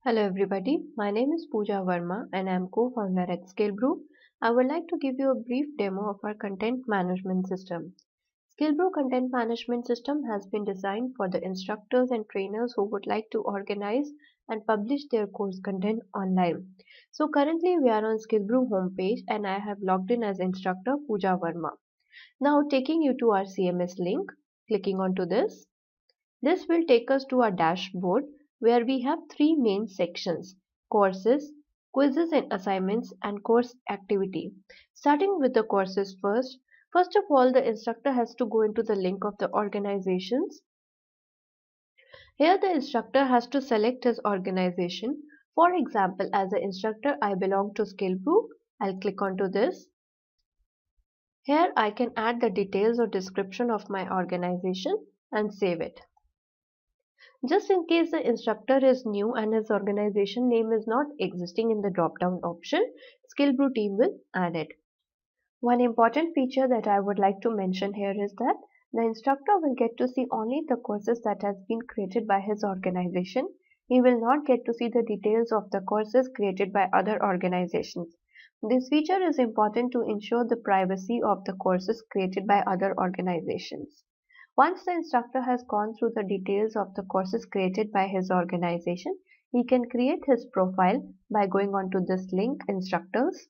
Hello everybody, my name is Pooja Verma and I am co-founder at Skillbrew. I would like to give you a brief demo of our content management system. Skillbrew content management system has been designed for the instructors and trainers who would like to organize and publish their course content online. So currently we are on Skillbrew homepage and I have logged in as instructor Pooja Verma. Now taking you to our CMS link, clicking onto this. This will take us to our dashboard where we have three main sections: courses, quizzes and assignments, and course activity. Starting with the courses first. First of all, the instructor has to go into the link of the organizations. Here the instructor has to select his organization. For example, as an instructor, I belong to Skillbrew. I'll click onto this. Here I can add the details or description of my organization and save it. Just in case the instructor is new and his organization name is not existing in the drop-down option, Skillbrew team will add it. One important feature that I would like to mention here is that the instructor will get to see only the courses that has been created by his organization. He will not get to see the details of the courses created by other organizations. This feature is important to ensure the privacy of the courses created by other organizations. Once the instructor has gone through the details of the courses created by his organization, he can create his profile by going on to this link, Instructors.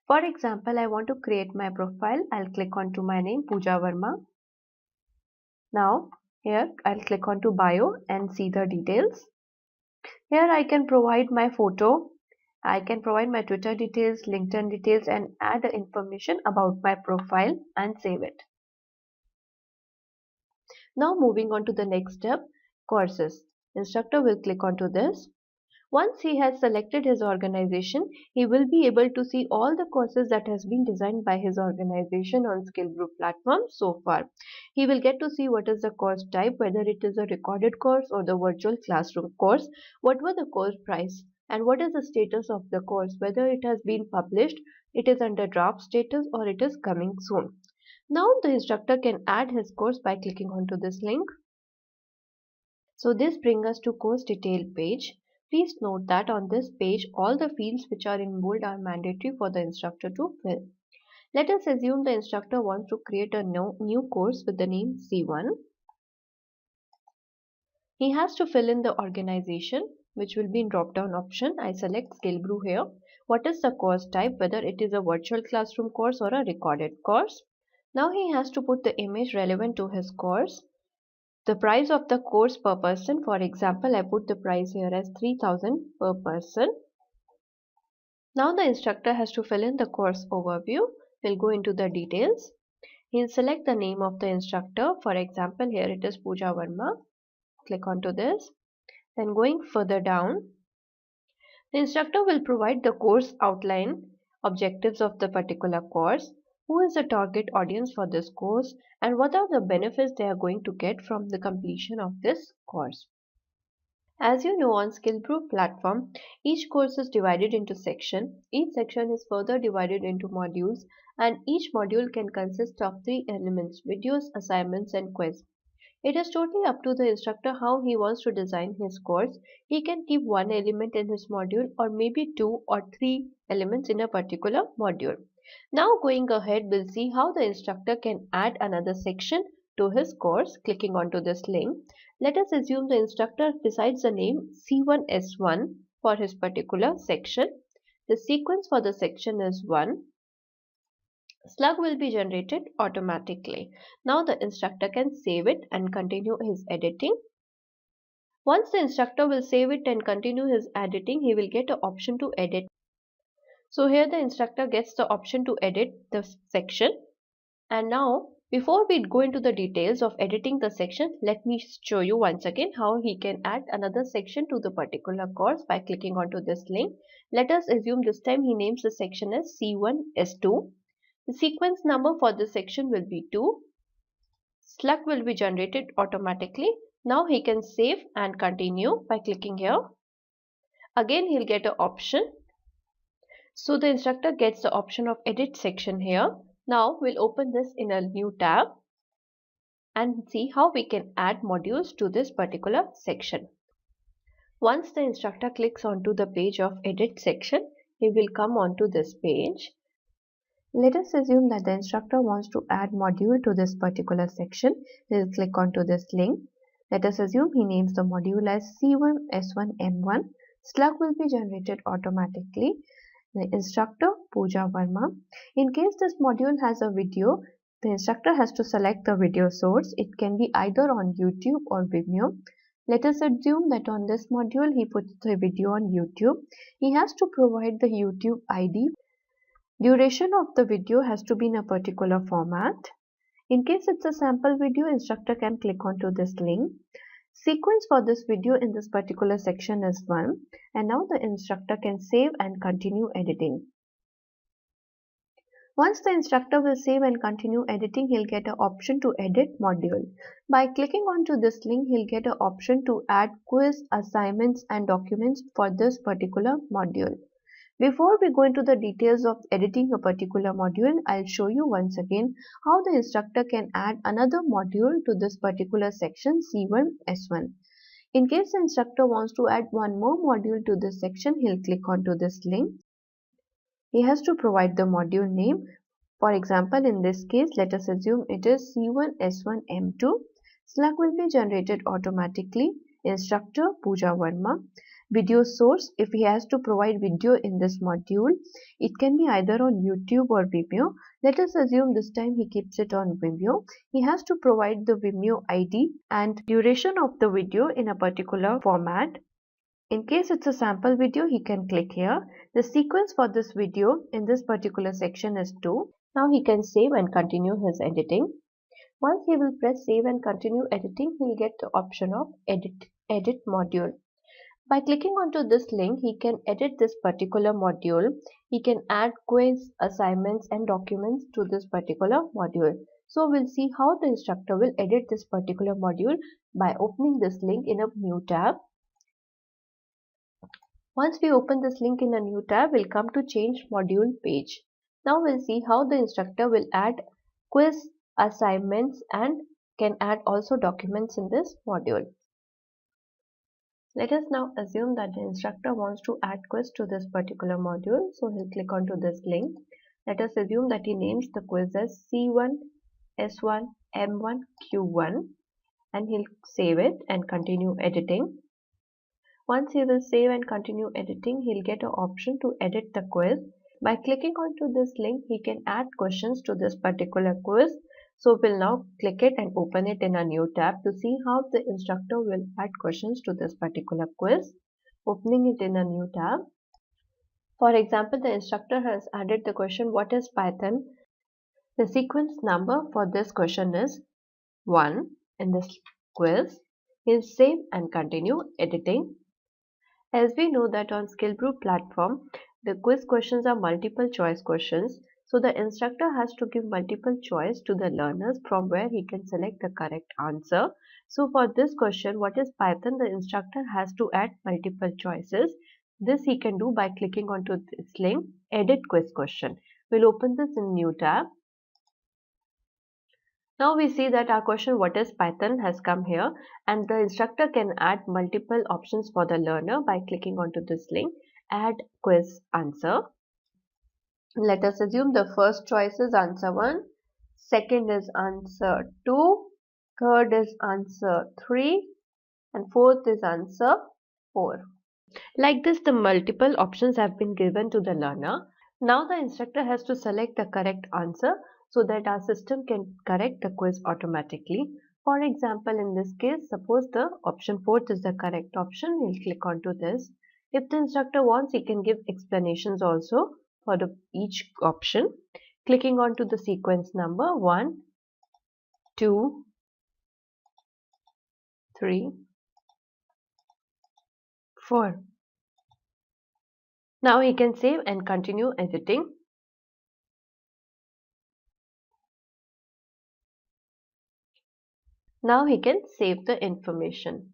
For example, I want to create my profile. I'll click on to my name, Pooja Verma. Now, here I'll click on to Bio and see the details. Here I can provide my photo. I can provide my Twitter details, LinkedIn details, and add the information about my profile and save it. Now moving on to the next step, courses. Instructor will click onto this. Once he has selected his organization, he will be able to see all the courses that has been designed by his organization on Skillbrew platform so far. He will get to see what is the course type, whether it is a recorded course or the virtual classroom course, what were the course price, and what is the status of the course, whether it has been published, it is under draft status, or it is coming soon. Now the instructor can add his course by clicking onto this link. So this brings us to course detail page. Please note that on this page all the fields which are in bold are mandatory for the instructor to fill. Let us assume the instructor wants to create a new course with the name C1. He has to fill in the organization, which will be in drop down option. I select Skillbrew here. What is the course type, whether it is a virtual classroom course or a recorded course. Now he has to put the image relevant to his course. The price of the course per person, for example, I put the price here as 3000 per person. Now the instructor has to fill in the course overview. We'll go into the details. He'll select the name of the instructor. For example, here it is Pooja Verma. Click onto this. Then going further down, the instructor will provide the course outline, objectives of the particular course, who is the target audience for this course, and what are the benefits they are going to get from the completion of this course. As you know, on Skillbrew platform, each course is divided into section. Each section is further divided into modules, and each module can consist of three elements: videos, assignments, and quiz. It is totally up to the instructor how he wants to design his course. He can keep one element in his module or maybe two or three elements in a particular module. Now going ahead, we'll see how the instructor can add another section to his course. Clicking onto this link, let us assume the instructor decides the name C1S1 for his particular section. The sequence for the section is 1. Slug will be generated automatically. Now the instructor can save it and continue his editing. Once the instructor will save it and continue his editing, he will get an option to edit. So here the instructor gets the option to edit the section. And now before we go into the details of editing the section, let me show you once again how he can add another section to the particular course by clicking onto this link. Let us assume this time he names the section as C1S2. The sequence number for this section will be 2. Slug will be generated automatically. Now he can save and continue by clicking here. Again he'll get an option. So the instructor gets the option of edit section here. Now we'll open this in a new tab and see how we can add modules to this particular section. Once the instructor clicks onto the page of edit section, he will come onto this page. Let us assume that the instructor wants to add module to this particular section. He will click onto this link. Let us assume he names the module as C1 S1 M1. Slug will be generated automatically. The instructor Pooja Verma. In case this module has a video, the instructor has to select the video source. It can be either on YouTube or Vimeo. Let us assume that on this module he puts the video on YouTube. He has to provide the YouTube ID. Duration of the video has to be in a particular format. In case it's a sample video, instructor can click onto this link. Sequence for this video in this particular section is 1, and now the instructor can save and continue editing. Once the instructor will save and continue editing, he'll get an option to edit module. By clicking onto this link, he'll get an option to add quiz, assignments and documents for this particular module. Before we go into the details of editing a particular module, I'll show you once again how the instructor can add another module to this particular section C1 S1. In case the instructor wants to add one more module to this section, he'll click onto this link. He has to provide the module name. For example, in this case, let us assume it is C1 S1 M2. Slug will be generated automatically. Instructor Pooja Verma. Video source, if he has to provide video in this module, it can be either on YouTube or Vimeo. Let us assume this time he keeps it on Vimeo. He has to provide the Vimeo ID and duration of the video in a particular format. In case it's a sample video, he can click here. The sequence for this video in this particular section is 2. Now he can save and continue his editing. Once he will press save and continue editing, he will get the option of edit module. By clicking onto this link, he can edit this particular module. He can add quiz, assignments and documents to this particular module. So we'll see how the instructor will edit this particular module by opening this link in a new tab. Once we open this link in a new tab, we'll come to change module page. Now we'll see how the instructor will add quiz, assignments and can add also documents in this module. Let us now assume that the instructor wants to add quiz to this particular module. So he'll click onto this link. Let us assume that he names the quiz as C1 S1 M1 Q1 and he'll save it and continue editing. Once he will save and continue editing, he'll get an option to edit the quiz. By clicking onto this link, he can add questions to this particular quiz. So we'll now click it and open it in a new tab to see how the instructor will add questions to this particular quiz. Opening it in a new tab. For example, the instructor has added the question, what is Python? The sequence number for this question is 1 in this quiz. He'll save and continue editing. As we know that on Skillbrew platform, the quiz questions are multiple choice questions. So the instructor has to give multiple choice to the learners from where he can select the correct answer. So for this question, what is Python? The instructor has to add multiple choices. This he can do by clicking onto this link, edit quiz question. We'll open this in new tab. Now we see that our question, what is Python, has come here and the instructor can add multiple options for the learner by clicking onto this link, add quiz answer. Let us assume the first choice is answer 1, second is answer 2, third is answer 3 and fourth is answer 4. Like this, the multiple options have been given to the learner. Now the instructor has to select the correct answer so that our system can correct the quiz automatically. For example, in this case, suppose the option 4th is the correct option. We'll click onto this. If the instructor wants, he can give explanations also for each option. Clicking onto the sequence number 1, 2, 3, 4. Now he can save and continue editing. Now he can save the information.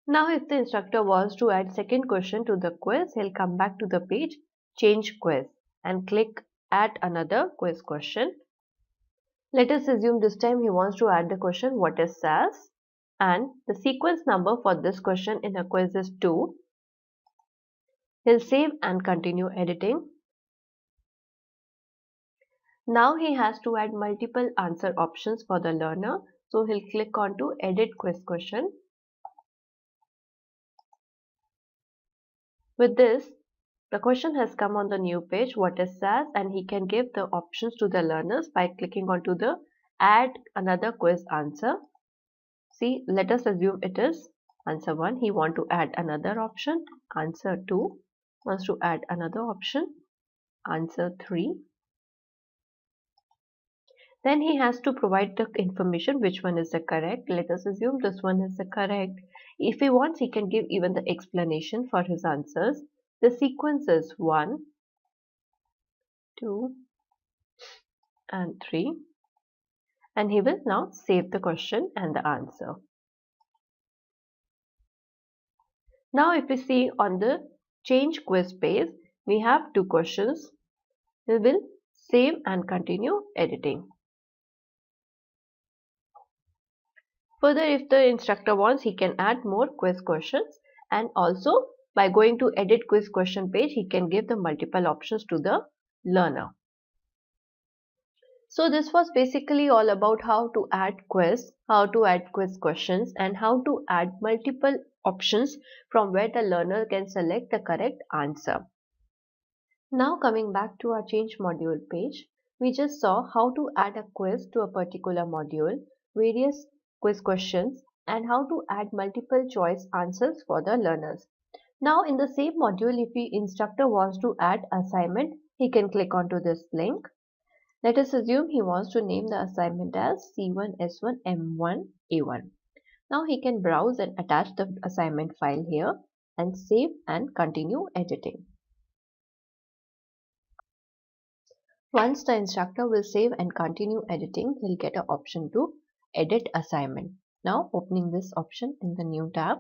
Now if the instructor wants to add second question to the quiz, he'll come back to the page, change quiz and click add another quiz question. Let us assume this time he wants to add the question, what is SAS? and the sequence number for this question in a quiz is 2. He'll save and continue editing. Now he has to add multiple answer options for the learner. So he'll click on to edit quiz question. With this, the question has come on the new page, what is SAS, and he can give the options to the learners by clicking onto the add another quiz answer. See, let us assume it is answer 1. He want to add another option. Answer 2 wants to add another option. Answer 3. Then he has to provide the information which one is the correct. Let us assume this one is the correct. If he wants, he can give even the explanation for his answers. The sequence is 1, 2, and 3. And he will now save the question and the answer. Now if we see on the change quiz page, we have 2 questions. We will save and continue editing. Further, if the instructor wants, he can add more quiz questions, and also by going to edit quiz question page, he can give the multiple options to the learner. So this was basically all about how to add quiz, how to add quiz questions, and how to add multiple options from where the learner can select the correct answer. Now coming back to our change module page, we just saw how to add a quiz to a particular module, various quiz questions, and how to add multiple choice answers for the learners. Now in the same module, if the instructor wants to add assignment, he can click onto this link. Let us assume he wants to name the assignment as C1, S1, M1, A1. Now he can browse and attach the assignment file here and save and continue editing. Once the instructor will save and continue editing, he'll get an option to edit assignment. Now opening this option in the new tab.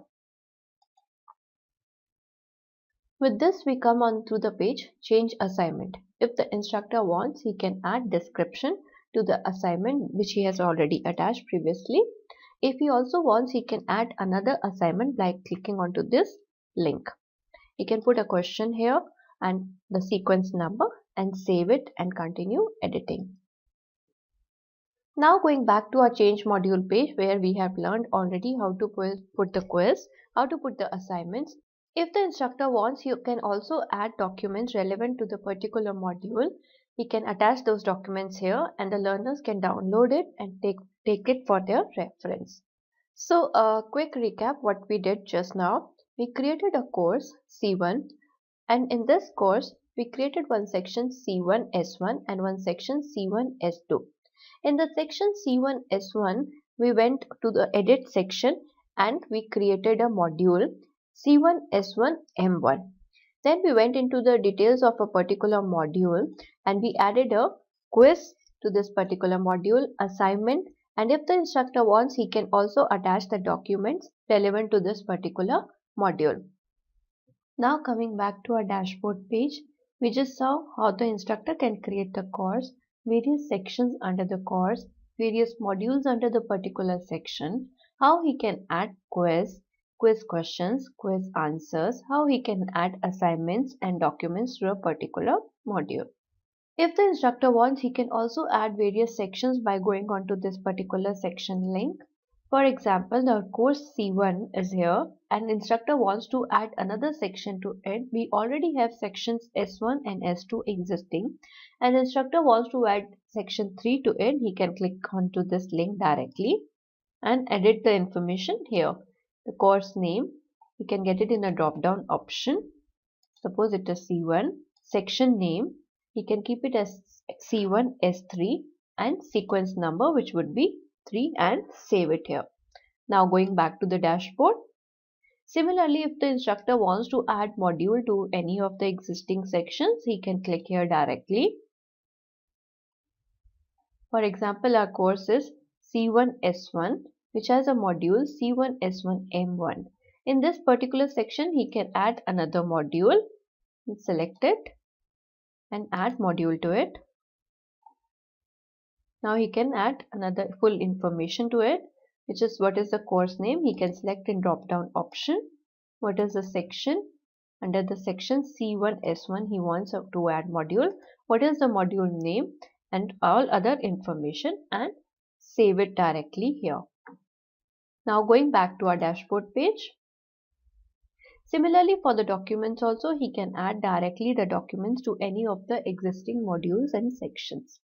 With this, we come on to the page change assignment. If the instructor wants, he can add description to the assignment which he has already attached previously. If he also wants, he can add another assignment by clicking onto this link. He can put a question here and the sequence number and save it and continue editing. Now going back to our change module page where we have learned already how to put the quiz, how to put the assignments. If the instructor wants, you can also add documents relevant to the particular module. He can attach those documents here and the learners can download it and take it for their reference. So a quick recap what we did just now. We created a course C1 and in this course we created one section C1 S1 and one section C1 S2. In the section C1 S1 we went to the edit section and we created a module C1 S1 M1. Then we went into the details of a particular module and we added a quiz to this particular module, assignment, and if the instructor wants, he can also attach the documents relevant to this particular module. Now coming back to our dashboard page, we just saw how the instructor can create the course, various sections under the course, various modules under the particular section, how he can add quiz questions, quiz answers, how he can add assignments and documents to a particular module. If the instructor wants, he can also add various sections by going on to this particular section link. For example, the course C1 is here and instructor wants to add another section to it. We already have sections S1 and S2 existing and instructor wants to add section 3 to it. He can click onto this link directly and edit the information here. The course name, you can get it in a drop down option. Suppose it is C1, section name, he can keep it as C1 S3 and sequence number which would be 3 and save it here. Now going back to the dashboard. Similarly, if the instructor wants to add module to any of the existing sections, he can click here directly. For example, our course is C1 S1 which has a module C1 S1 M1. In this particular section, he can add another module. Select it and add module to it. Now he can add another full information to it. which is what is the course name. He can select in drop down option. What is the section? Under the section C1S1 he wants to add module. What is the module name and all other information, and save it directly here. Now going back to our dashboard page. Similarly, for the documents also, he can add directly the documents to any of the existing modules and sections.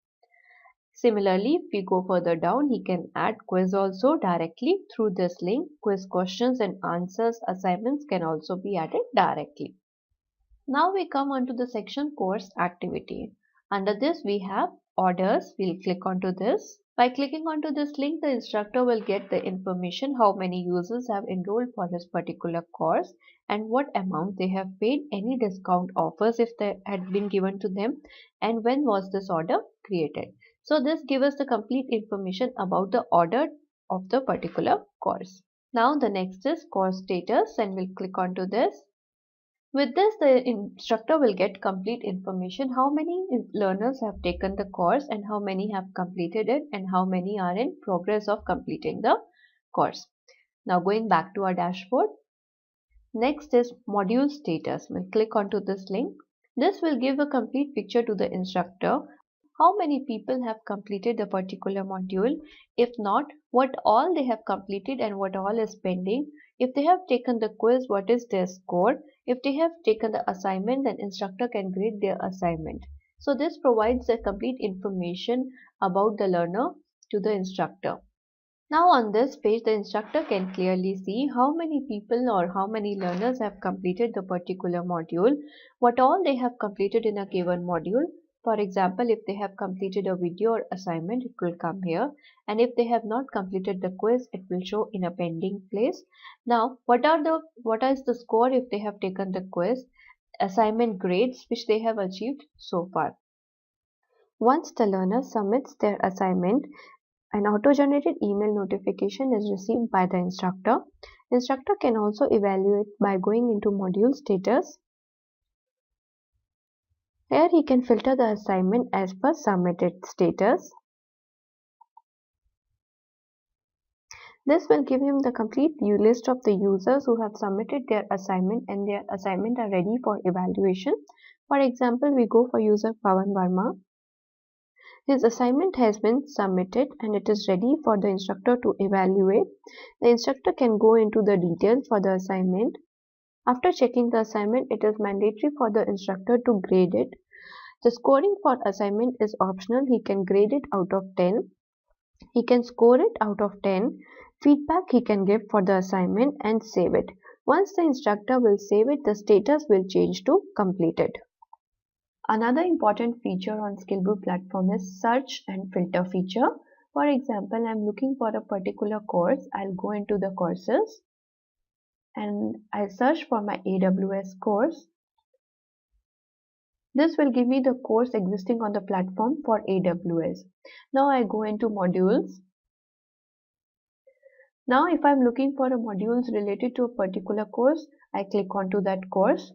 Similarly, if we go further down, he can add quiz also directly through this link. Quiz questions and answers assignments can also be added directly. Now we come onto the section course activity. Under this we have orders. We'll click onto this. By clicking onto this link, the instructor will get the information how many users have enrolled for this particular course and what amount they have paid, any discount offers if they had been given to them, and when was this order created. So this gives us the complete information about the order of the particular course. Now the next is course status, and we'll click onto this. With this, the instructor will get complete information how many learners have taken the course and how many have completed it and how many are in progress of completing the course. Now going back to our dashboard. Next is module status. We'll click onto this link. This will give a complete picture to the instructor. How many people have completed the particular module? If not, what all they have completed and what all is pending. If they have taken the quiz, what is their score? If they have taken the assignment, then instructor can grade their assignment. So this provides the complete information about the learner to the instructor. Now on this page, the instructor can clearly see how many people or how many learners have completed the particular module, what all they have completed in a given module. For example, if they have completed a video or assignment, it will come here, and if they have not completed the quiz, it will show in a pending place. Now, what is the score if they have taken the quiz, assignment grades which they have achieved so far. Once the learner submits their assignment, an auto-generated email notification is received by the instructor. Instructor can also evaluate by going into module status. Here he can filter the assignment as per submitted status. This will give him the complete list of the users who have submitted their assignment and their assignment are ready for evaluation. For example, we go for user Pawan Verma. His assignment has been submitted and it is ready for the instructor to evaluate. The instructor can go into the details for the assignment. After checking the assignment, it is mandatory for the instructor to grade it. The scoring for assignment is optional. He can grade it out of 10. He can score it out of 10. Feedback he can give for the assignment and save it. Once the instructor will save it, the status will change to completed. Another important feature on Skillbrew platform is search and filter feature. For example, I'm looking for a particular course. I'll go into the courses and I'll search for my AWS course. This will give me the course existing on the platform for AWS. Now I go into modules. Now if I'm looking for a modules related to a particular course, I click onto that course.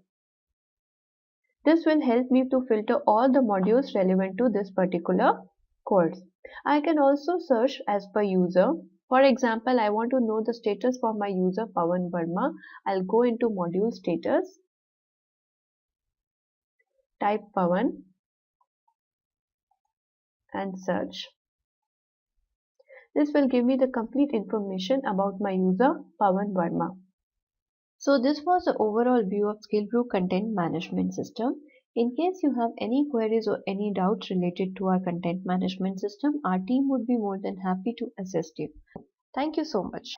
This will help me to filter all the modules relevant to this particular course. I can also search as per user. For example, I want to know the status for my user Pawan Verma. I'll go into module status, type Pawan and search. This will give me the complete information about my user Pawan Verma. So this was the overall view of Skillbrew content management system. In case you have any queries or any doubts related to our content management system, our team would be more than happy to assist you. Thank you so much.